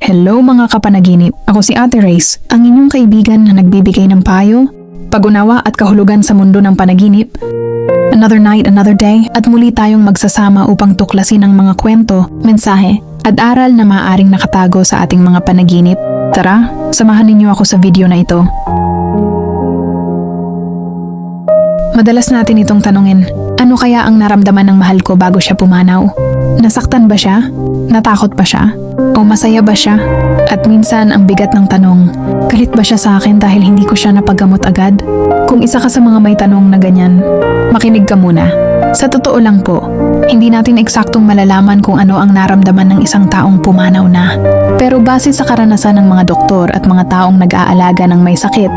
Hello mga kapanaginip, ako si Ate Race, ang inyong kaibigan na nagbibigay ng payo, pag-unawa at kahulugan sa mundo ng panaginip. Another night, another day, at muli tayong magsasama upang tuklasin ang mga kwento, mensahe, at aral na maaaring nakatago sa ating mga panaginip. Tara, samahan ninyo ako sa video na ito. Madalas natin itong tanungin, ano kaya ang naramdaman ng mahal ko bago siya pumanaw? Nasaktan ba siya? Natakot ba siya? O masaya ba siya? At minsan ang bigat ng tanong, galit ba siya sa akin dahil hindi ko siya napagamot agad? Kung isa ka sa mga may tanong na ganyan, makinig ka muna. Sa totoo lang po, hindi natin eksaktong malalaman kung ano ang naramdaman ng isang taong pumanaw na. Pero base sa karanasan ng mga doktor at mga taong nag-aalaga ng may sakit,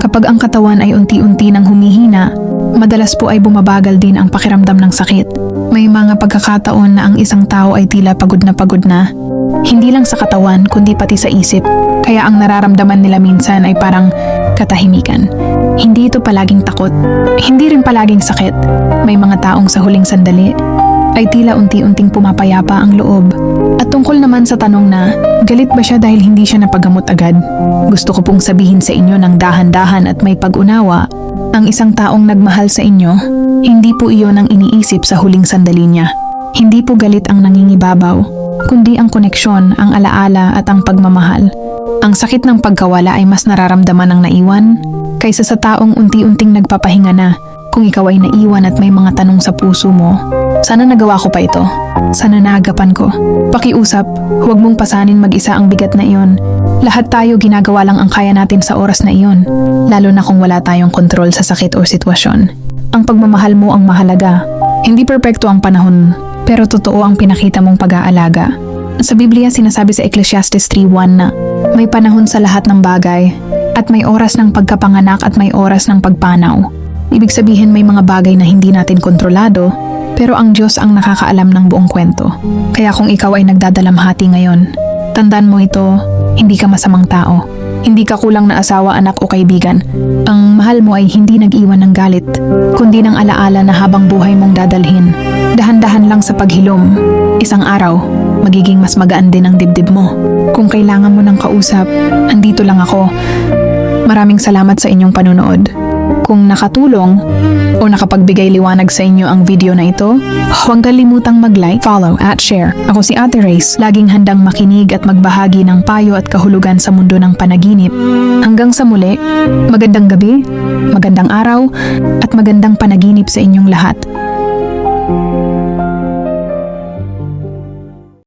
kapag ang katawan ay unti-unti nang humihina, madalas po ay bumabagal din ang pakiramdam ng sakit. May mga pagkakataon na ang isang tao ay tila pagod na, hindi lang sa katawan kundi pati sa isip. Kaya ang nararamdaman nila minsan ay parang katahimikan. Hindi ito palaging takot, hindi rin palaging sakit. May mga taong sa huling sandali ay tila unti-unting pumapayapa ang loob. At tungkol naman sa tanong na, galit ba siya dahil hindi siya napagamot agad? Gusto ko pong sabihin sa inyo ng dahan-dahan at may pag-unawa, ang isang taong nagmahal sa inyo, hindi po iyon ang iniisip sa huling sandali niya. Hindi po galit ang nangingibabaw, kundi ang koneksyon, ang alaala at ang pagmamahal. Ang sakit ng pagkawala ay mas nararamdaman ng naiwan kaysa sa taong unti-unting nagpapahinga na. Kung ikaw ay naiwan at may mga tanong sa puso mo, sana nagawa ko pa ito. Sana naagapan ko. Pakiusap, huwag mong pasanin mag-isa ang bigat na iyon. Lahat tayo ginagawa lang ang kaya natin sa oras na iyon, lalo na kung wala tayong kontrol sa sakit o sitwasyon. Ang pagmamahal mo ang mahalaga. Hindi perpekto ang panahon, pero totoo ang pinakita mong pag-aalaga. Sa Biblia sinasabi sa Ecclesiastes 3:1 na may panahon sa lahat ng bagay at may oras ng pagkapanganak at may oras ng pagpanaw. Ibig sabihin may mga bagay na hindi natin kontrolado, pero ang Diyos ang nakakaalam ng buong kwento. Kaya kung ikaw ay nagdadalamhati ngayon, tandaan mo ito, hindi ka masamang tao. Hindi ka kulang na asawa, anak o kaibigan. Ang mahal mo ay hindi nag-iwan ng galit, kundi ng alaala na habang buhay mong dadalhin. Dahan-dahan lang sa paghilom. Isang araw, magiging mas magaan din ang dibdib mo. Kung kailangan mo ng kausap, andito lang ako. Maraming salamat sa inyong panunood. Kung nakatulong o nakapagbigay liwanag sa inyo ang video na ito, huwag kalimutang mag-like, follow at share. Ako si Ate Race, laging handang makinig at magbahagi ng payo at kahulugan sa mundo ng panaginip. Hanggang sa muli, magandang gabi, magandang araw, at magandang panaginip sa inyong lahat.